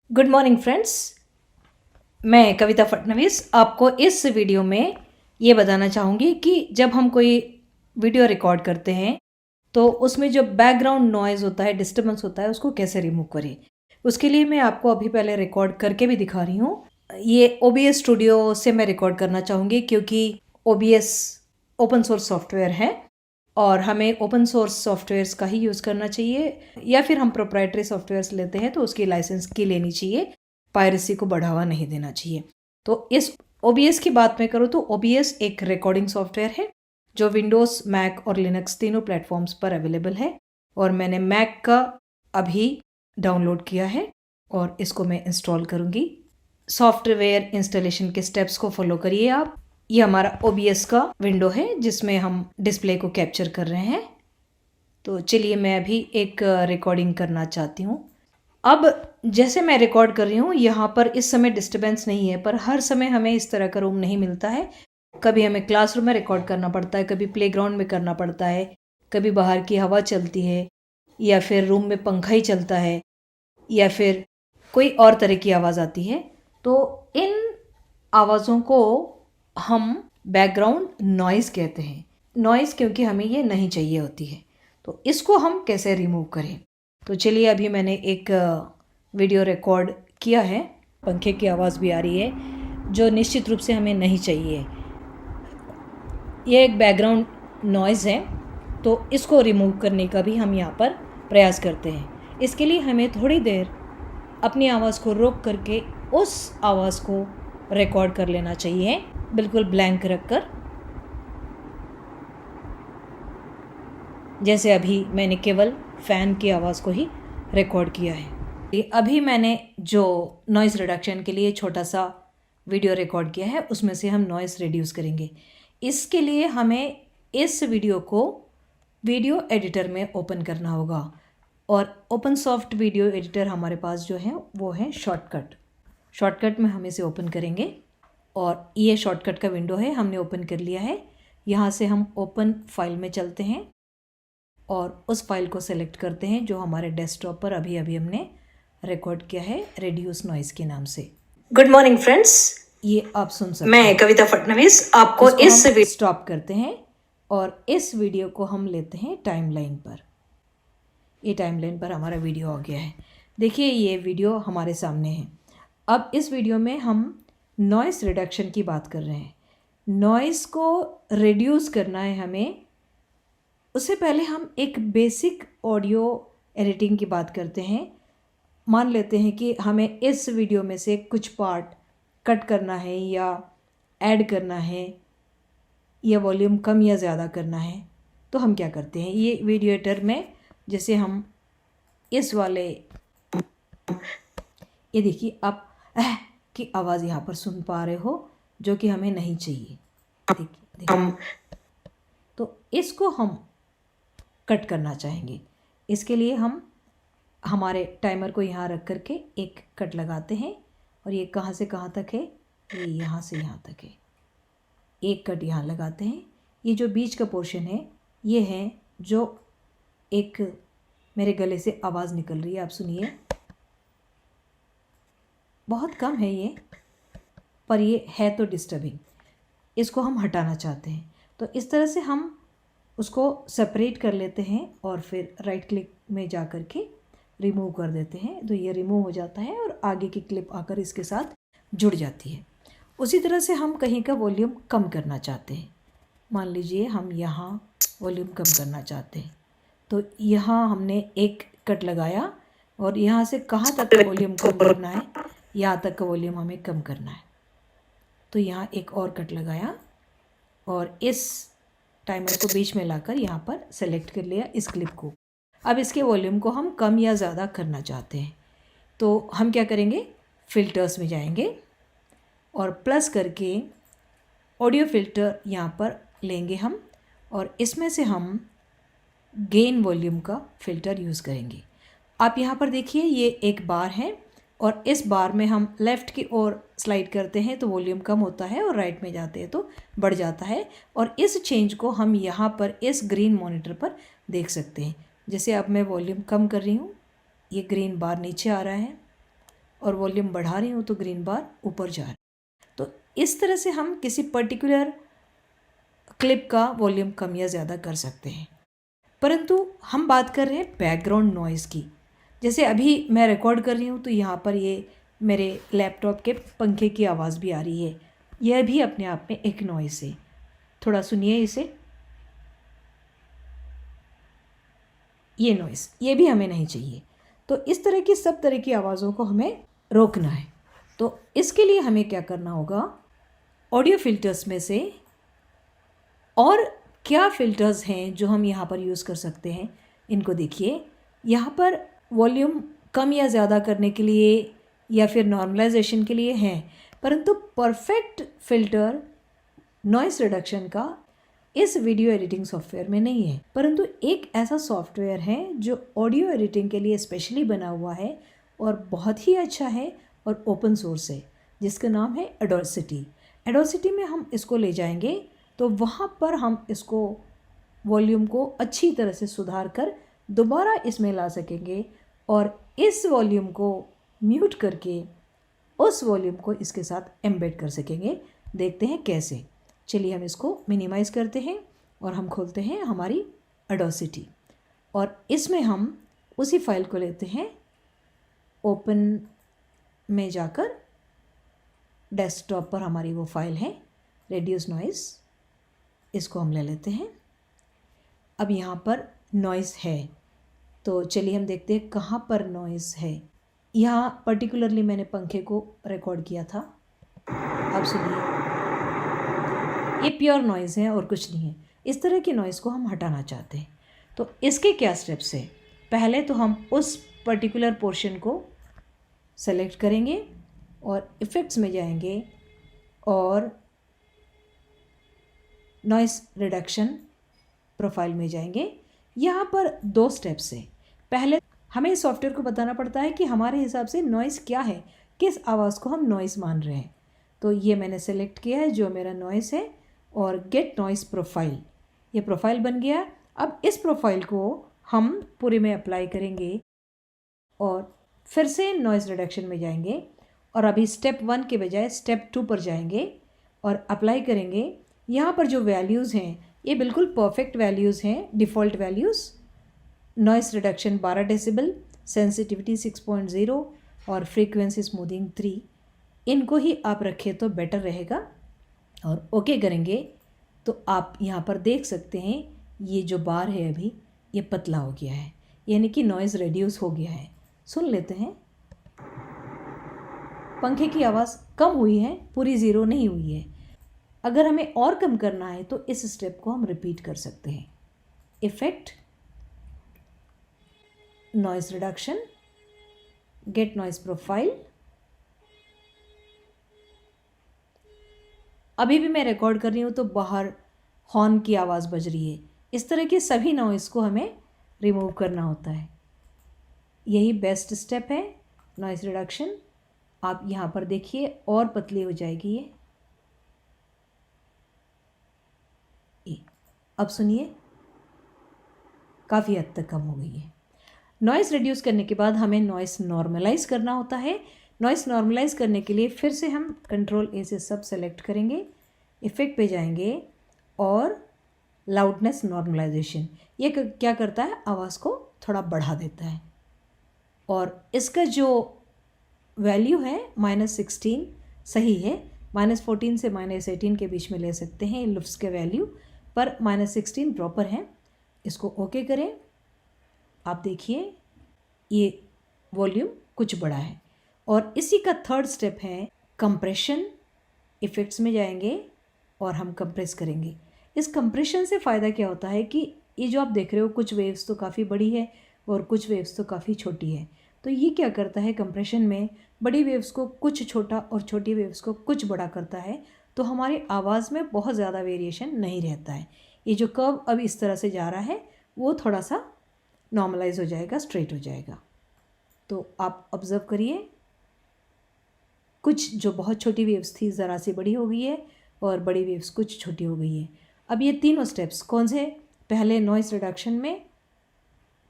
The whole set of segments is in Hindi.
Good morning friends. मैं कविता फडणवीस आपको इस वीडियो में ये बताना चाहूँगी कि जब हम कोई वीडियो रिकॉर्ड करते हैं तो उसमें जो बैकग्राउंड नॉइज़ होता है, डिस्टर्बेंस होता है, उसको कैसे रिमूव करें। उसके लिए मैं आपको अभी पहले रिकॉर्ड करके भी दिखा रही हूँ। ये OBS स्टूडियो से मैं रिकॉर्ड करना चाहूँगी क्योंकि OBS ओपन सोर्स सॉफ्टवेयर है और हमें ओपन सोर्स सॉफ्टवेयर्स का ही यूज़ करना चाहिए, या फिर हम प्रोप्राइटरी सॉफ्टवेयर्स लेते हैं तो उसकी लाइसेंस की लेनी चाहिए, पायरेसी को बढ़ावा नहीं देना चाहिए। तो इस OBS की बात मैं करूँ तो OBS एक रिकॉर्डिंग सॉफ्टवेयर है जो विंडोज़, मैक और लिनक्स तीनों प्लेटफॉर्म्स पर अवेलेबल है और मैंने मैक का अभी डाउनलोड किया है और इसको मैं इंस्टॉल करूँगी। सॉफ्टवेयर इंस्टॉलेशन के स्टेप्स को फॉलो करिए आप। ये हमारा OBS का विंडो है जिसमें हम डिस्प्ले को कैप्चर कर रहे हैं। तो चलिए मैं अभी एक रिकॉर्डिंग करना चाहती हूँ। अब जैसे मैं रिकॉर्ड कर रही हूँ, यहाँ पर इस समय डिस्टर्बेंस नहीं है, पर हर समय हमें इस तरह का रूम नहीं मिलता है। कभी हमें क्लासरूम में रिकॉर्ड करना पड़ता है, कभी प्लेग्राउंड में करना पड़ता है, कभी बाहर की हवा चलती है, या फिर रूम में पंखा ही चलता है, या फिर कोई और तरह की आवाज़ आती है। तो इन आवाज़ों को हम बैकग्राउंड नॉइज़ कहते हैं। नॉइज़ क्योंकि हमें ये नहीं चाहिए होती है। तो इसको हम कैसे रिमूव करें। तो चलिए अभी मैंने एक वीडियो रिकॉर्ड किया है। पंखे की आवाज़ भी आ रही है जो निश्चित रूप से हमें नहीं चाहिए। ये एक बैकग्राउंड नॉइज़ है, तो इसको रिमूव करने का भी हम यहाँ पर प्रयास करते हैं। इसके लिए हमें थोड़ी देर अपनी आवाज़ को रोक करके उस आवाज़ को रिकॉर्ड कर लेना चाहिए, बिल्कुल ब्लैंक रखकर। जैसे अभी मैंने केवल फ़ैन की आवाज़ को ही रिकॉर्ड किया है। अभी मैंने जो नॉइज़ रिडक्शन के लिए छोटा सा वीडियो रिकॉर्ड किया है उसमें से हम नॉइज़ रिड्यूस करेंगे। इसके लिए हमें इस वीडियो को वीडियो एडिटर में ओपन करना होगा और ओपन सॉफ्ट वीडियो एडिटर हमारे पास जो है वो है शॉर्टकट में हम इसे ओपन करेंगे और ये शॉर्टकट का विंडो है, हमने ओपन कर लिया है। यहाँ से हम ओपन फाइल में चलते हैं और उस फाइल को सेलेक्ट करते हैं जो हमारे डेस्कटॉप पर अभी हमने रिकॉर्ड किया है, रिड्यूस नॉइज़ के नाम से। गुड मॉर्निंग फ्रेंड्स, ये आप सुन सकते हैं। मैं कविता फडणवीस आपको इस स्टॉप करते हैं और इस वीडियो को हम लेते हैं टाइमलाइन पर। ये टाइमलाइन पर हमारा वीडियो आ गया है। देखिए ये वीडियो हमारे सामने है। अब इस वीडियो में हम नॉइज़ रिडक्शन की बात कर रहे हैं। नॉइज़ को रिड्यूस करना है हमें। उससे पहले हम एक बेसिक ऑडियो एडिटिंग की बात करते हैं। मान लेते हैं कि हमें इस वीडियो में से कुछ पार्ट कट करना है या ऐड करना है या वॉल्यूम कम या ज़्यादा करना है। तो हम क्या करते हैं, ये वीडियो एडिटर में जैसे हम इस वाले, ये देखिए आप की आवाज़ यहाँ पर सुन पा रहे हो जो कि हमें नहीं चाहिए। देखिए तो इसको हम कट करना चाहेंगे। इसके लिए हम हमारे टाइमर को यहाँ रख करके एक कट लगाते हैं और ये कहाँ से कहाँ तक है, ये यहाँ से यहाँ तक है। एक कट यहाँ लगाते हैं। ये जो बीच का पोर्शन है ये है जो एक मेरे गले से आवाज़ निकल रही है, आप सुनिए। बहुत कम है ये, पर ये है तो डिस्टर्बिंग। इसको हम हटाना चाहते हैं तो इस तरह से हम उसको सेपरेट कर लेते हैं और फिर राइट क्लिक में जा कर के रिमूव कर देते हैं। तो ये रिमूव हो जाता है और आगे की क्लिप आकर इसके साथ जुड़ जाती है। उसी तरह से हम कहीं का वॉल्यूम कम करना चाहते हैं। मान लीजिए हम यहाँ वॉल्यूम कम करना चाहते हैं तो यहाँ हमने एक कट लगाया और यहाँ से कहाँ तक का वॉल्यूम कम करना है, यहाँ तक का वॉल्यूम हमें कम करना है। तो यहाँ एक और कट लगाया और इस टाइमर को बीच में लाकर यहाँ पर सेलेक्ट कर लिया इस क्लिप को। अब इसके वॉल्यूम को हम कम या ज़्यादा करना चाहते हैं तो हम क्या करेंगे, फ़िल्टर्स में जाएंगे और प्लस करके ऑडियो फ़िल्टर यहाँ पर लेंगे हम और इसमें से हम गेन वॉल्यूम का फ़िल्टर यूज़ करेंगे। आप यहाँ पर देखिए ये एक बार है और इस बार में हम लेफ़्ट की ओर स्लाइड करते हैं तो वॉल्यूम कम होता है और राइट में जाते हैं तो बढ़ जाता है। और इस चेंज को हम यहाँ पर इस ग्रीन मॉनिटर पर देख सकते हैं। जैसे अब मैं वॉल्यूम कम कर रही हूँ, ये ग्रीन बार नीचे आ रहा है और वॉल्यूम बढ़ा रही हूँ तो ग्रीन बार ऊपर जा रहा है। तो इस तरह से हम किसी पर्टिकुलर क्लिप का वॉल्यूम कम या ज़्यादा कर सकते हैं। परंतु हम बात कर रहे हैं बैकग्राउंड नॉइज़ की। जैसे अभी मैं रिकॉर्ड कर रही हूँ तो यहाँ पर ये मेरे लैपटॉप के पंखे की आवाज़ भी आ रही है। यह भी अपने आप में एक नॉइज़ है। थोड़ा सुनिए इसे। ये नॉइज़, ये भी हमें नहीं चाहिए। तो इस तरह की सब तरह की आवाज़ों को हमें रोकना है। तो इसके लिए हमें क्या करना होगा, ऑडियो फिल्टर्स में से और क्या फ़िल्टर्स हैं जो हम यहाँ पर यूज़ कर सकते हैं, इनको देखिए। यहाँ पर वॉल्यूम कम या ज़्यादा करने के लिए या फिर नॉर्मलाइजेशन के लिए हैं, परंतु परफेक्ट फ़िल्टर नॉइस रिडक्शन का इस वीडियो एडिटिंग सॉफ्टवेयर में नहीं है। परंतु एक ऐसा सॉफ्टवेयर है जो ऑडियो एडिटिंग के लिए स्पेशली बना हुआ है और बहुत ही अच्छा है और ओपन सोर्स है, जिसका नाम है एडोसिटी। एडोसिटी में हम इसको ले जाएंगे तो वहाँ पर हम इसको वॉल्यूम को अच्छी तरह से सुधार कर दोबारा इसमें ला सकेंगे और इस वॉल्यूम को म्यूट करके उस वॉल्यूम को इसके साथ एम्बेड कर सकेंगे। देखते हैं कैसे। चलिए हम इसको मिनिमाइज़ करते हैं और हम खोलते हैं हमारी एडोसिटी और इसमें हम उसी फाइल को लेते हैं। ओपन में जाकर डेस्कटॉप पर हमारी वो फाइल है रेड्यूस नॉइज़, इसको हम ले लेते हैं। अब यहाँ पर नॉइज़ है तो चलिए हम देखते हैं कहाँ पर नॉइज़ है। यहाँ पर्टिकुलरली मैंने पंखे को रिकॉर्ड किया था। अब सुनिए, ये प्योर नॉइज़ है और कुछ नहीं है। इस तरह की नॉइज़ को हम हटाना चाहते हैं तो इसके क्या स्टेप्स है। पहले तो हम उस पर्टिकुलर पोर्शन को सेलेक्ट करेंगे और इफ़ेक्ट्स में जाएंगे और नॉइस रिडक्शन प्रोफाइल में जाएंगे। यहाँ पर 2 स्टेप्स हैं। पहले हमें इस सॉफ्टवेयर को बताना पड़ता है कि हमारे हिसाब से नॉइज़ क्या है, किस आवाज़ को हम नॉइज़ मान रहे हैं। तो ये मैंने सेलेक्ट किया है जो मेरा नॉइज़ है और गेट नॉइज़ प्रोफाइल, ये प्रोफाइल बन गया। अब इस प्रोफाइल को हम पूरे में अप्लाई करेंगे और फिर से नॉइज़ रिडक्शन में जाएंगे और अभी स्टेप 1 के बजाय स्टेप 2 पर जाएंगे और अप्लाई करेंगे। यहाँ पर जो वैल्यूज़ हैं ये बिल्कुल परफेक्ट वैल्यूज़ हैं, default values. Noise reduction 12 decibel, sensitivity 6.0 और फ्रीक्वेंसी स्मूथिंग 3, इनको ही आप रखें तो बेटर रहेगा। और ओके करेंगे तो आप यहाँ पर देख सकते हैं ये जो बार है अभी ये पतला हो गया है, यानी कि नॉइज़ रिड्यूस हो गया है। सुन लेते हैं। पंखे की आवाज़ कम हुई है, पूरी ज़ीरो नहीं हुई है। अगर हमें और कम करना है तो इस स्टेप को हम रिपीट कर सकते हैं। Effect, noise reduction, get noise profile. अभी भी मैं रिकॉर्ड कर रही हूँ तो बाहर हॉर्न की आवाज़ बज रही है। इस तरह के सभी नॉइज़ को हमें रिमूव करना होता है। यही बेस्ट स्टेप है नॉइज़ रिडक्शन। आप यहाँ पर देखिए और पतली हो जाएगी ये। अब सुनिए, काफ़ी हद तक कम हो गई है। नॉइज़ रिड्यूस करने के बाद हमें नॉइज़ नॉर्मलाइज़ करना होता है। नॉइज़ नॉर्मलाइज़ करने के लिए फिर से हम कंट्रोल ए से सब सेलेक्ट करेंगे, इफ़ेक्ट पे जाएंगे और लाउडनेस नॉर्मलाइजेशन, ये क्या करता है, आवाज़ को थोड़ा बढ़ा देता है। और इसका जो वैल्यू है -16 सही है। -14 से -18 के बीच में ले सकते हैं लुफ्स के वैल्यू, पर -16 प्रॉपर है। इसको ओके करें। आप देखिए ये वॉल्यूम कुछ बड़ा है। और इसी का थर्ड स्टेप है कंप्रेशन। इफ़ेक्ट्स में जाएंगे और हम कंप्रेस करेंगे। इस कंप्रेशन से फ़ायदा क्या होता है कि ये जो आप देख रहे हो कुछ वेव्स तो काफ़ी बड़ी है और कुछ वेव्स तो काफ़ी छोटी है। तो ये क्या करता है, कंप्रेशन में बड़ी वेव्स को कुछ छोटा और छोटी वेव्स को कुछ बड़ा करता है, तो हमारी आवाज़ में बहुत ज़्यादा वेरिएशन नहीं रहता है। ये जो कर्व अब इस तरह से जा रहा है वो थोड़ा सा नॉर्मलाइज हो जाएगा, स्ट्रेट हो जाएगा। तो आप ऑब्ज़र्व करिए, कुछ जो बहुत छोटी वेव्स थी ज़रा सी बड़ी हो गई है और बड़ी वेव्स कुछ छोटी हो गई है। अब ये तीनों स्टेप्स कौन से, पहले नॉइज़ रिडक्शन में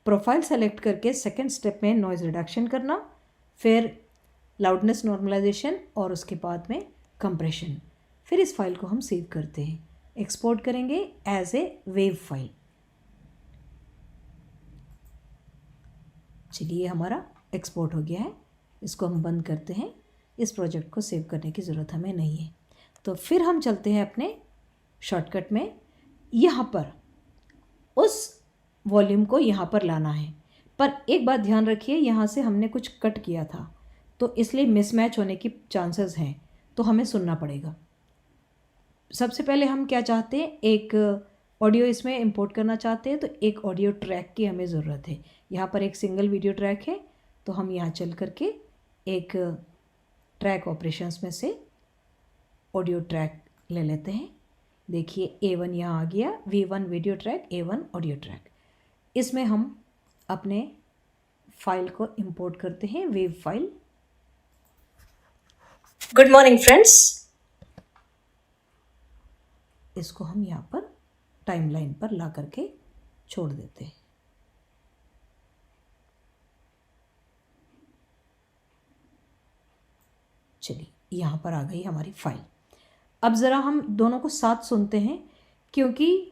प्रोफाइल सेलेक्ट करके सेकंड स्टेप में नॉइज़ रिडक्शन करना, फिर लाउडनेस नॉर्मलाइजेशन और उसके बाद में कंप्रेशन। फिर इस फाइल को हम सेव करते हैं, एक्सपोर्ट करेंगे एज ए वेव फाइल। चलिए हमारा एक्सपोर्ट हो गया है, इसको हम बंद करते हैं। इस प्रोजेक्ट को सेव करने की ज़रूरत हमें नहीं है। तो फिर हम चलते हैं अपने शॉर्टकट में। यहाँ पर उस वॉल्यूम को यहाँ पर लाना है, पर एक बात ध्यान रखिए, यहाँ से हमने कुछ कट किया था तो इसलिए मिसमैच होने की चांसेस हैं, तो हमें सुनना पड़ेगा। सबसे पहले हम क्या चाहते हैं, एक ऑडियो इसमें इंपोर्ट करना चाहते हैं, तो एक ऑडियो ट्रैक की हमें ज़रूरत है। यहाँ पर एक सिंगल वीडियो ट्रैक है, तो हम यहाँ चल करके एक ट्रैक ऑपरेशंस में से ऑडियो ट्रैक ले लेते हैं। देखिए A1 यहाँ आ गया, V1 video track, A1 audio track. इसमें हम अपने फाइल को इंपोर्ट करते हैं, wave file. Good morning friends. इसको हम यहाँ पर टाइमलाइन पर ला करके छोड़ देते हैं। चलिए यहाँ पर आ गई हमारी फाइल। अब ज़रा हम दोनों को साथ सुनते हैं, क्योंकि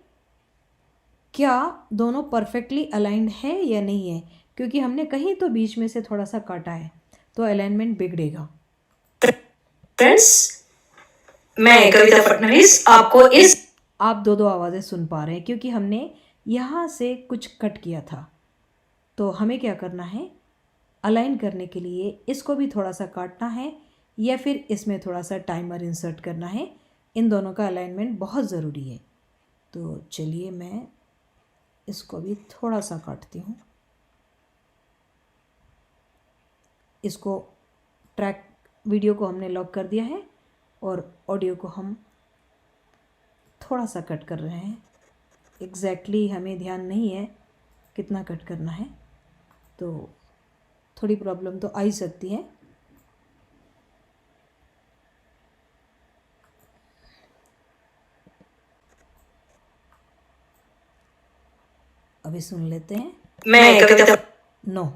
क्या दोनों परफेक्टली अलाइंड है या नहीं है, क्योंकि हमने कहीं तो बीच में से थोड़ा सा काटा है तो अलाइनमेंट बिगड़ेगा। फ्रेंड्स, मैं कविता फडणवीस आपको आप दो आवाज़ें सुन पा रहे हैं, क्योंकि हमने यहाँ से कुछ कट किया था। तो हमें क्या करना है, अलाइन करने के लिए इसको भी थोड़ा सा काटना है या फिर इसमें थोड़ा सा टाइमर इंसर्ट करना है। इन दोनों का अलाइनमेंट बहुत ज़रूरी है। तो चलिए मैं इसको भी थोड़ा सा काटती हूँ। इसको ट्रैक वीडियो को हमने लॉक कर दिया है और ऑडियो को हम थोड़ा सा कट कर रहे हैं। एग्जैक्टली हमें ध्यान नहीं है कितना कट करना है, तो थोड़ी प्रॉब्लम तो आ ही सकती है। अभी सुन लेते हैं। मैं कविता नो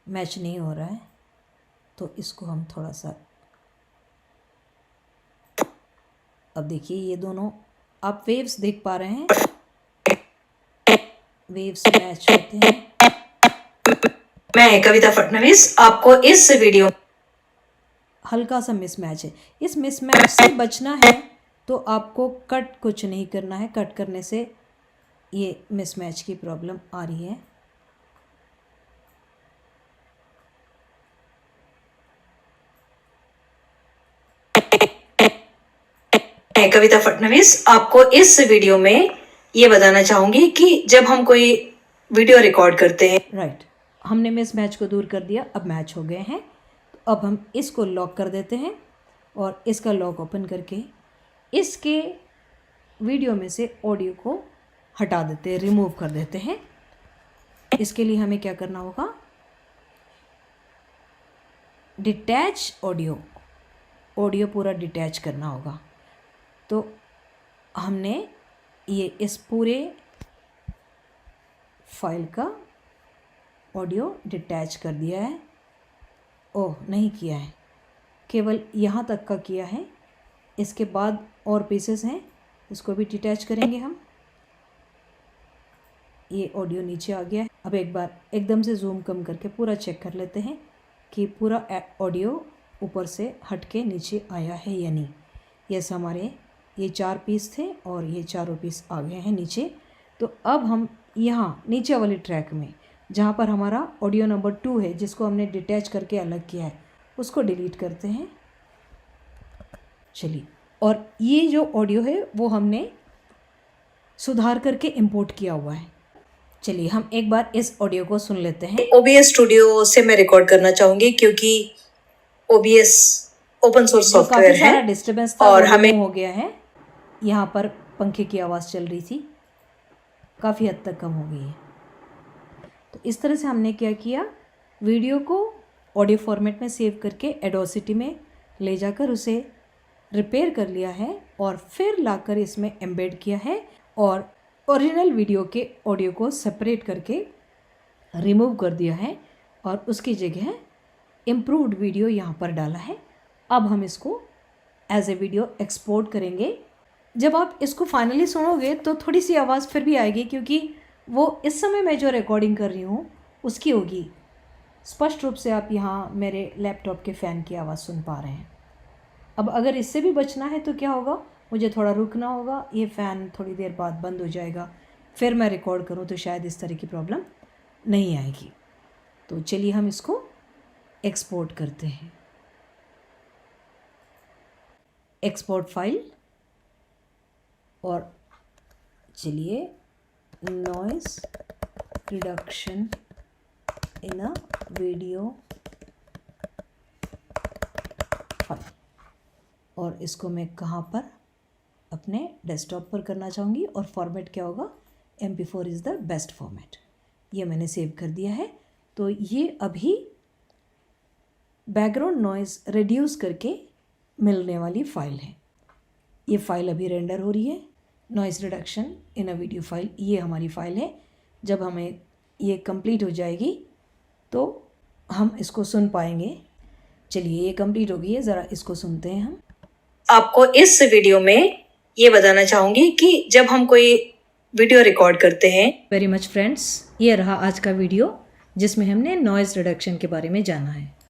मैच नहीं हो रहा है, तो इसको हम थोड़ा सा, अब देखिए ये दोनों आप वेव्स देख पा रहे हैं, वेव्स मैच होते हैं। मैं कविता फडणवीस आपको इस वीडियो, हल्का सा मिसमैच है। इस मिसमैच से बचना है तो आपको कट कुछ नहीं करना है, कट करने से ये मिसमैच की प्रॉब्लम आ रही है। मैं कविता फडणवीस आपको इस वीडियो में ये बताना चाहूँगी कि जब हम कोई वीडियो रिकॉर्ड करते हैं, राइट, हमने मिसमैच को दूर कर दिया, अब मैच हो गए हैं। तो अब हम इसको लॉक कर देते हैं और इसका लॉक ओपन करके इसके वीडियो में से ऑडियो को हटा देते हैं, रिमूव कर देते हैं। इसके लिए हमें क्या करना होगा, डिटैच ऑडियो पूरा डिटैच करना होगा। तो हमने ये इस पूरे फाइल का ऑडियो डिटैच कर दिया है। ओह, नहीं किया है, केवल यहाँ तक का किया है। इसके बाद और पीसेस हैं, इसको भी डिटैच करेंगे हम। ये ऑडियो नीचे आ गया है। अब एक बार एकदम से जूम कम करके पूरा चेक कर लेते हैं कि पूरा ऑडियो ऊपर से हट के नीचे आया है या नहीं। यस, हमारे ये 4 पीस थे और ये चारों पीस आ गए हैं नीचे। तो अब हम यहाँ नीचे वाली ट्रैक में, जहाँ पर हमारा ऑडियो नंबर 2 है, जिसको हमने डिटैच करके अलग किया है, उसको डिलीट करते हैं। चलिए, और ये जो ऑडियो है वो हमने सुधार करके इंपोर्ट किया हुआ है। चलिए हम एक बार इस ऑडियो को सुन लेते हैं। OBS स्टूडियो से मैं रिकॉर्ड करना चाहूँगी, क्योंकि OBS ओपन सोर्स सॉफ्टवेयर है। डिस्टर्बेंस था और हमें हो गया है। यहाँ पर पंखे की आवाज़ चल रही थी, काफ़ी हद तक कम हो गई है। तो इस तरह से हमने क्या किया, वीडियो को ऑडियो फॉर्मेट में सेव करके एडोसिटी में ले जाकर उसे रिपेयर कर लिया है और फिर लाकर इसमें एम्बेड किया है और ओरिजिनल वीडियो के ऑडियो को सेपरेट करके रिमूव कर दिया है और उसकी जगह इम्प्रूव्ड वीडियो यहाँ पर डाला है। अब हम इसको एज ए वीडियो एक्सपोर्ट करेंगे। जब आप इसको फाइनली सुनोगे तो थोड़ी सी आवाज़ फिर भी आएगी, क्योंकि वो इस समय मैं जो रिकॉर्डिंग कर रही हूँ उसकी होगी। स्पष्ट रूप से आप यहाँ मेरे लैपटॉप के फ़ैन की आवाज़ सुन पा रहे हैं। अब अगर इससे भी बचना है तो क्या होगा, मुझे थोड़ा रुकना होगा, ये फ़ैन थोड़ी देर बाद बंद हो जाएगा, फिर मैं रिकॉर्ड करूँ तो शायद इस तरह की प्रॉब्लम नहीं आएगी। तो चलिए हम इसको एक्सपोर्ट करते हैं। एक्सपोर्ट फाइल, और चलिए noise reduction in a video file, और इसको मैं कहाँ पर, अपने डेस्कटॉप पर करना चाहूँगी, और फॉर्मेट क्या होगा, MP4 is the best format. ये मैंने सेव कर दिया है। तो ये अभी बैकग्राउंड नॉइज़ रिड्यूस करके मिलने वाली फ़ाइल है। ये फ़ाइल अभी रेंडर हो रही है, noise reduction in a video file, ये हमारी फ़ाइल है। जब हमें ये कंप्लीट हो जाएगी तो हम इसको सुन पाएंगे। चलिए ये कंप्लीट हो गई है, ज़रा इसको सुनते हैं हम। आपको इस वीडियो में ये बताना चाहूँगी कि जब हम कोई वीडियो रिकॉर्ड करते हैं। वेरी मच फ्रेंड्स, ये रहा आज का वीडियो जिसमें हमने नॉइज़ रिडक्शन के बारे में जाना है।